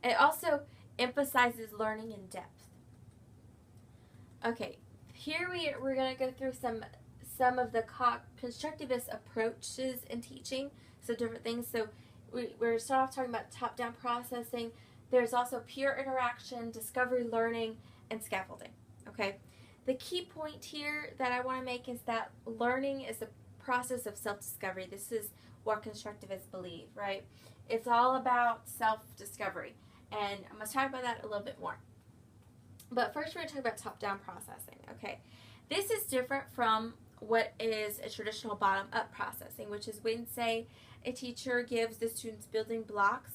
It also emphasizes learning in depth. Okay, here we're going to go through some of the constructivist approaches in teaching, so different things. So we're start off talking about top-down processing. There's also peer interaction, discovery learning, and scaffolding. Okay, the key point here that I want to make is that learning is a process of self-discovery. This is what constructivists believe, right? It's all about self-discovery, and I'm going to talk about that a little bit more. But first, we're going to talk about top-down processing. Okay, this is different from what is a traditional bottom-up processing, which is when, say, a teacher gives the students building blocks,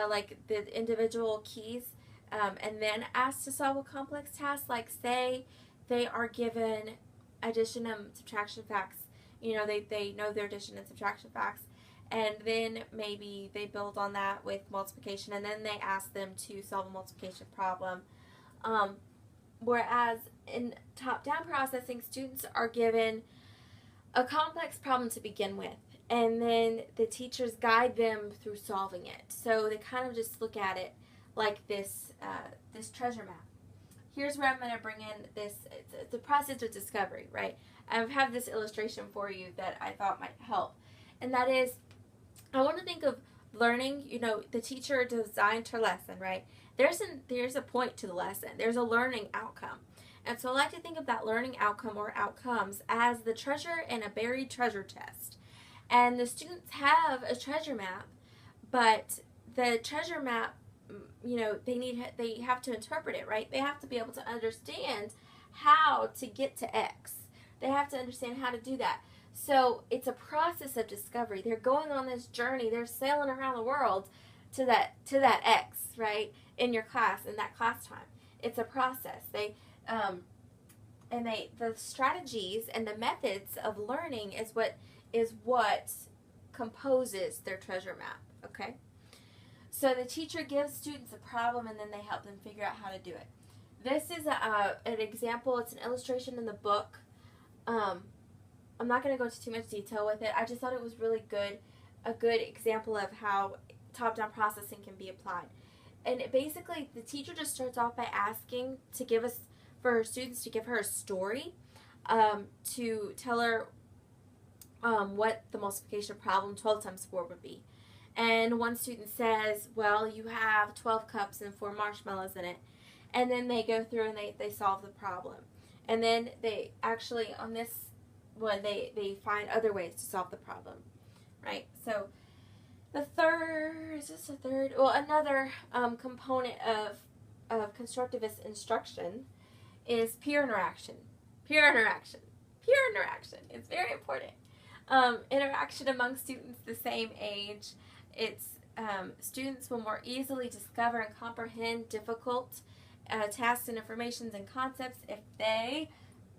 like the individual keys, and then asks to solve a complex task. Like, say, they are given addition and subtraction facts. You know, they know their addition and subtraction facts, and then maybe they build on that with multiplication, and then they ask them to solve a multiplication problem. Whereas in top-down processing, students are given a complex problem to begin with, and then the teachers guide them through solving it. So they kind of just look at it like this treasure map. Here's where I'm going to bring in this. It's a process of discovery, right? I have this illustration for you that I thought might help, and that is, I want to think of learning. You know, the teacher designed her lesson, right? There's a point to the lesson. There's a learning outcome. And so I like to think of that learning outcome or outcomes as the treasure in a buried treasure chest. And the students have a treasure map, but the treasure map, you know, they have to interpret it, right? They have to be able to understand how to get to X. They have to understand how to do that. So it's a process of discovery. They're going on this journey. They're sailing around the world to that X, right? In your class, in that class time. It's a process. The strategies and the methods of learning is what composes their treasure map. Okay. So the teacher gives students a problem, and then they help them figure out how to do it. This is an example. It's an illustration in the book. I'm not going to go into too much detail with it. I just thought it was really good, a good example of how top-down processing can be applied. And basically, the teacher just starts off by asking for her students to give her a story, to tell her what the multiplication problem 12 times 4 would be. And one student says, well, you have 12 cups and 4 marshmallows in it. And then they go through and they solve the problem. And then they actually, on this one, they find other ways to solve the problem, right? So another component of constructivist instruction is peer interaction. Peer interaction. It's very important. Interaction among students the same age. It's students will more easily discover and comprehend difficult tasks and informations and concepts if they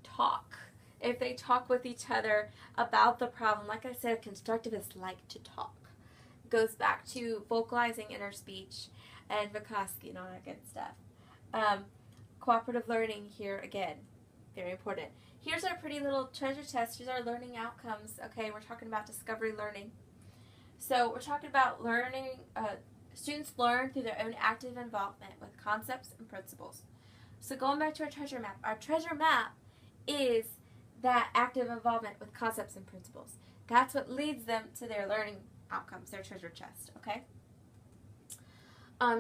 talk. If they talk with each other about the problem. Like I said, constructivists like to talk. Goes back to vocalizing inner speech and Vygotsky and all that good stuff. Cooperative learning here again, very important. Here's our pretty little treasure chest. Here's our learning outcomes. Okay, we're talking about discovery learning. So we're talking about learning. Students learn through their own active involvement with concepts and principles. So going back to our treasure map is that active involvement with concepts and principles. That's what leads them to their learning outcomes, their treasure chest, okay?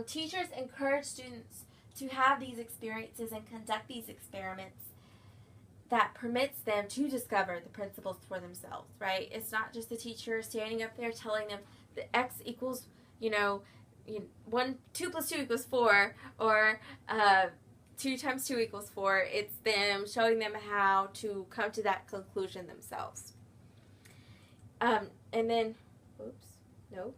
Teachers encourage students to have these experiences and conduct these experiments that permits them to discover the principles for themselves, right? It's not just the teacher standing up there telling them that X equals, 2 + 2 = 4, or 2 × 2 = 4. It's them showing them how to come to that conclusion themselves. And then, there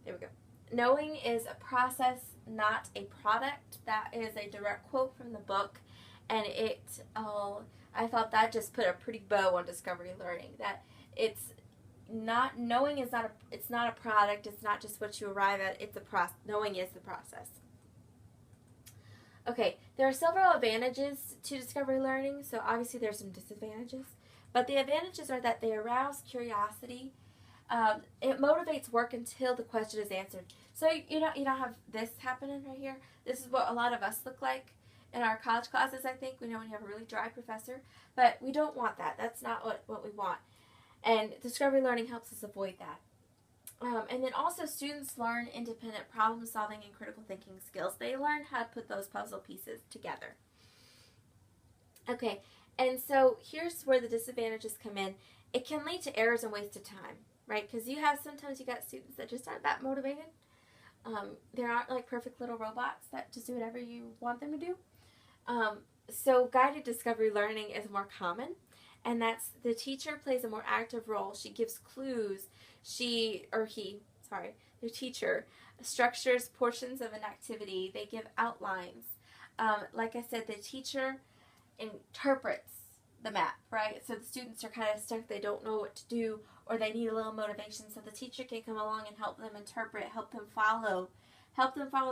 we go. Knowing is a process, not a product. That is a direct quote from the book, and I thought that just put a pretty bow on discovery learning. That it's not knowing is not it's not a product. It's not just what you arrive at. It's a process. Knowing is the process. Okay, there are several advantages to discovery learning. So obviously there's some disadvantages, but the advantages are that they arouse curiosity, It motivates work until the question is answered. So you don't have this happening right here. This is what a lot of us look like in our college classes, I think. We know when you have a really dry professor, but we don't want that. That's not what we want. And discovery learning helps us avoid that. And then also students learn independent problem solving and critical thinking skills. They learn how to put those puzzle pieces together. Okay, and so here's where the disadvantages come in. It can lead to errors and waste of time, right? Because sometimes you got students that just aren't that motivated. They aren't like perfect little robots that just do whatever you want them to do. So guided discovery learning is more common, and that's the teacher plays a more active role. She gives clues. The teacher structures portions of an activity. They give outlines. Like I said, the teacher interprets the map, right? So the students are kind of stuck. They don't know what to do, or they need a little motivation. So the teacher can come along and help them interpret, help them follow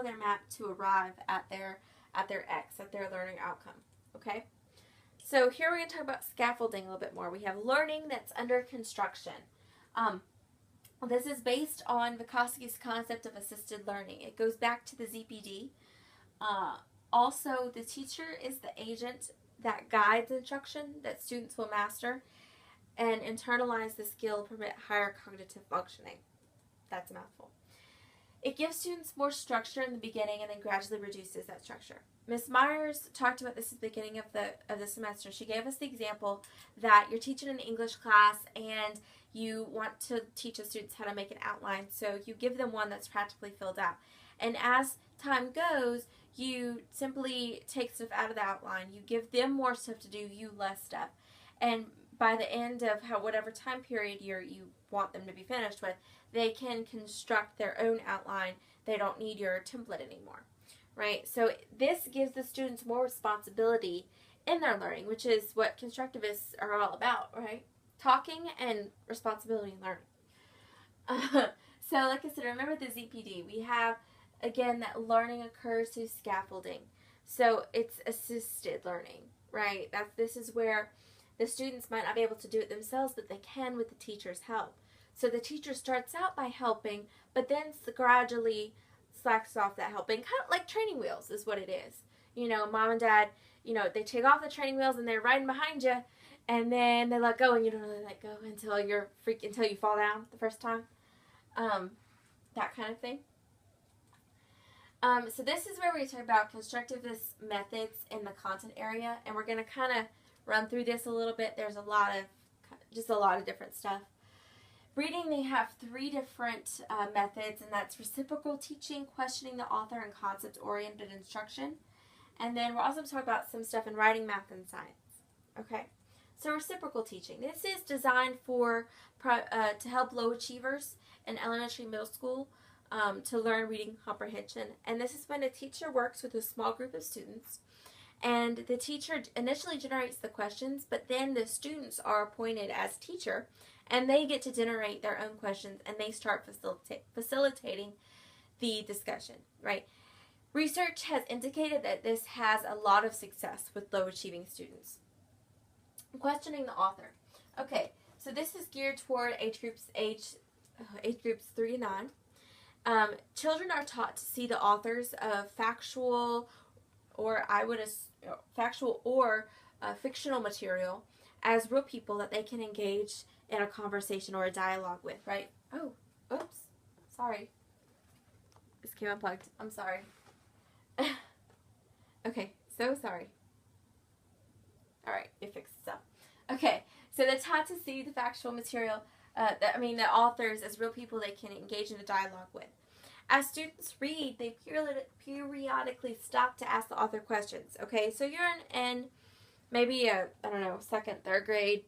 their map to arrive at their X, at their learning outcome. Okay? So here we're going to talk about scaffolding a little bit more. We have learning that's under construction. This is based on Vygotsky's concept of assisted learning. It goes back to the ZPD. Also, the teacher is the agent that guides instruction that students will master and internalize the skill to permit higher cognitive functioning. That's a mouthful. It gives students more structure in the beginning and then gradually reduces that structure. Ms. Myers talked about this at the beginning of the semester. She gave us the example that you're teaching an English class and you want to teach the students how to make an outline, so you give them one that's practically filled out. And as time goes, you simply take stuff out of the outline. You give them more stuff to do, you less stuff. And by the end of whatever time period you want them to be finished with, they can construct their own outline. They don't need your template anymore, right? So this gives the students more responsibility in their learning, which is what constructivists are all about, right? Talking and responsibility in learning. So like I said, remember the ZPD. We have, again, that learning occurs through scaffolding. So it's assisted learning, right? This is where the students might not be able to do it themselves, but they can with the teacher's help. So the teacher starts out by helping, but then gradually slacks off that helping. Kind of like training wheels is what it is. Mom and dad, they take off the training wheels and they're riding behind you, and then they let go, and you don't really let go until you fall down the first time. That kind of thing. So this is where we talk about constructivist methods in the content area, and we're going to kind of run through this a little bit. There's a lot of different stuff. Reading, they have 3 different methods, and that's reciprocal teaching, questioning the author, and concept-oriented instruction. And then we're also going to talk about some stuff in writing, math, and science. Okay? So reciprocal teaching. This is designed to help low achievers in elementary, middle school to learn reading comprehension. And this is when a teacher works with a small group of students. And the teacher initially generates the questions, but then the students are appointed as teacher, and they get to generate their own questions, and they start facilitating the discussion, right? Research has indicated that this has a lot of success with low-achieving students. Questioning the author. Okay, so this is geared toward age groups 3 to 9. Children are taught to see the authors of factual or fictional material as real people that they can engage in a conversation or a dialogue with, right? Oh, oops, sorry. This came unplugged. I'm sorry. Okay, so sorry. All right, it fixed itself. Okay, so they're taught to see the factual material, the authors as real people they can engage in a dialogue with. As students read, they periodically stop to ask the author questions. Okay, so you're in maybe second, third grade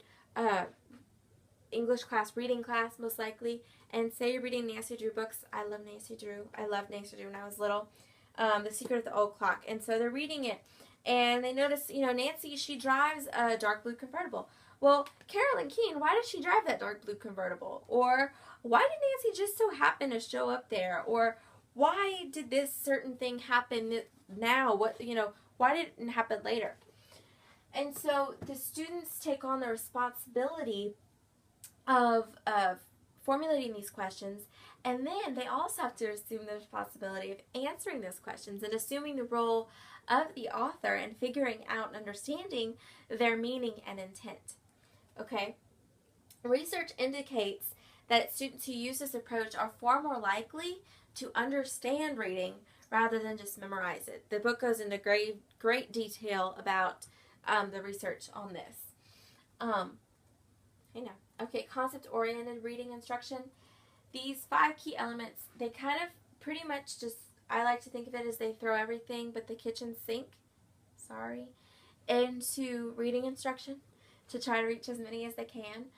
English class, reading class most likely, and say you're reading Nancy Drew books. I love Nancy Drew. I loved Nancy Drew when I was little. The Secret of the Old Clock. And so they're reading it, and they notice, Nancy, she drives a dark blue convertible. Well, Carolyn Keene, why did she drive that dark blue convertible? Or why did Nancy just so happen to show up there? Or why did this certain thing happen now? Why didn't it happen later? And so the students take on the responsibility of formulating these questions, and then they also have to assume the responsibility of answering those questions and assuming the role of the author and figuring out and understanding their meaning and intent. Okay? Research indicates that students who use this approach are far more likely to understand reading rather than just memorize it. The book goes into great detail about the research on this. Okay, concept-oriented reading instruction. These 5 key elements, they kind of pretty much just, I like to think of it as they throw everything but the kitchen sink, into reading instruction to try to reach as many as they can.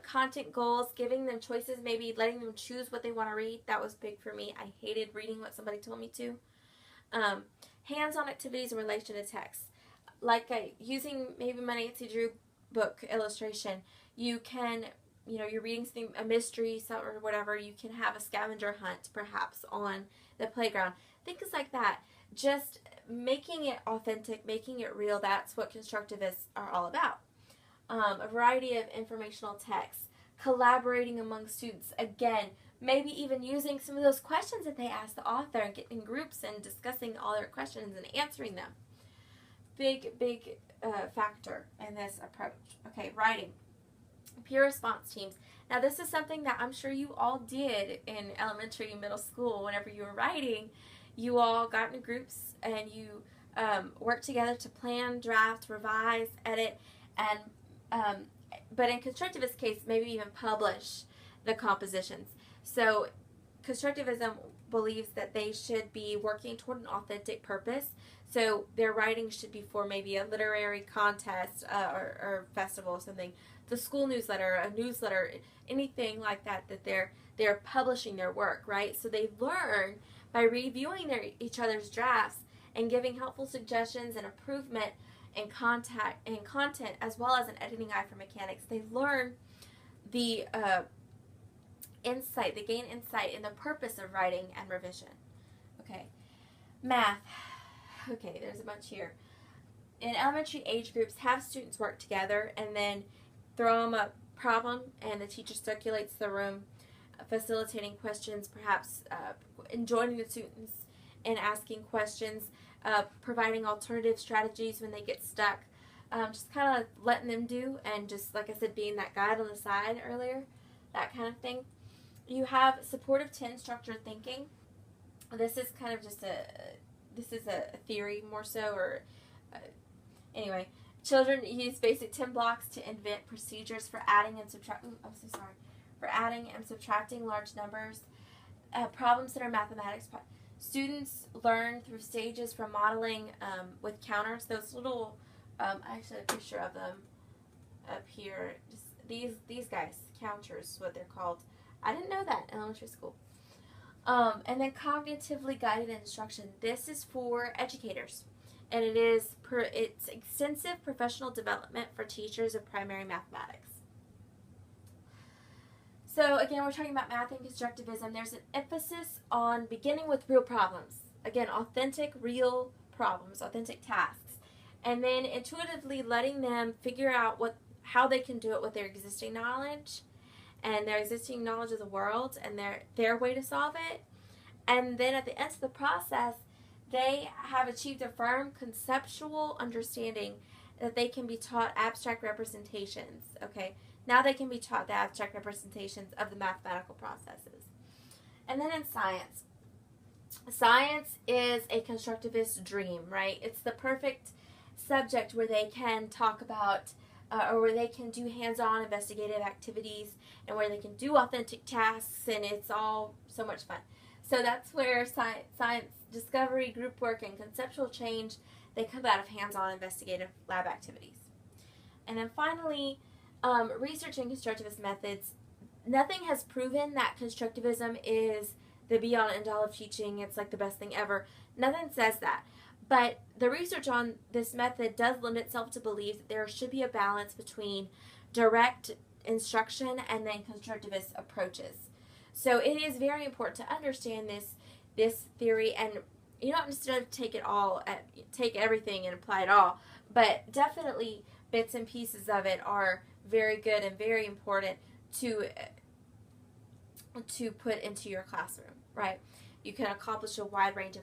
Content goals, giving them choices, maybe letting them choose what they want to read. That was big for me. I hated reading what somebody told me to. Hands-on activities in relation to text. Like using maybe my Nancy Drew book illustration. You can, you're reading something, a mystery or whatever, you can have a scavenger hunt perhaps on the playground. Things like that. Just making it authentic, making it real, that's what constructivists are all about. A variety of informational texts, collaborating among students. Again, maybe even using some of those questions that they ask the author and getting in groups and discussing all their questions and answering them. Big factor in this approach. Okay, writing. Peer response teams. Now, this is something that I'm sure you all did in elementary and middle school. Whenever you were writing, you all got into groups and you worked together to plan, draft, revise, edit, and but in constructivist case, maybe even publish the compositions. So constructivism believes that they should be working toward an authentic purpose. So their writing should be for maybe a literary contest or festival or something, the school newsletter, a newsletter, anything like that, that they're publishing their work, right? So they learn by reviewing each other's drafts and giving helpful suggestions and improvement and content, as well as an editing eye for mechanics. They learn the insight, they gain insight in the purpose of writing and revision. Okay, math. Okay, there's a bunch here. In elementary age groups, have students work together and then throw them a problem and the teacher circulates the room, facilitating questions, perhaps joining the students in asking questions, providing alternative strategies when they get stuck, just kind of letting them do, and just, like I said, being that guide on the side earlier, that kind of thing. You have supportive 10 structured thinking. This is kind of just a theory more so, or anyway. Children use basic 10 blocks to invent procedures for adding and subtracting large numbers. Problems that are mathematics. Students learn through stages from modeling with counters. Those little, I actually have a picture of them up here. Just these guys, counters, what they're called. I didn't know that in elementary school. And then cognitively guided instruction. This is for educators, and it's extensive professional development for teachers of primary mathematics. So again, we're talking about math and constructivism. There's an emphasis on beginning with real problems. Again, authentic, real problems, authentic tasks. And then intuitively letting them figure out how they can do it with their existing knowledge and their existing knowledge of the world and their way to solve it. And then at the end of the process, they have achieved a firm conceptual understanding that they can be taught abstract representations, okay? Now they can be taught the abstract representations of the mathematical processes. And then in science. Science is a constructivist dream, right? It's the perfect subject where they can talk about or where they can do hands-on investigative activities and where they can do authentic tasks, and it's all so much fun. So that's where science discovery, group work, and conceptual change, they come out of hands-on investigative lab activities. And then finally, research in constructivist methods. Nothing has proven that constructivism is the be-all and end-all of teaching. It's like the best thing ever. Nothing says that. But the research on this method does lend itself to believe that there should be a balance between direct instruction and then constructivist approaches. So it is very important to understand this theory, and you don't necessarily take everything and apply it all, but definitely bits and pieces of it are very good and very important to to put into your classroom, right? You can accomplish a wide range of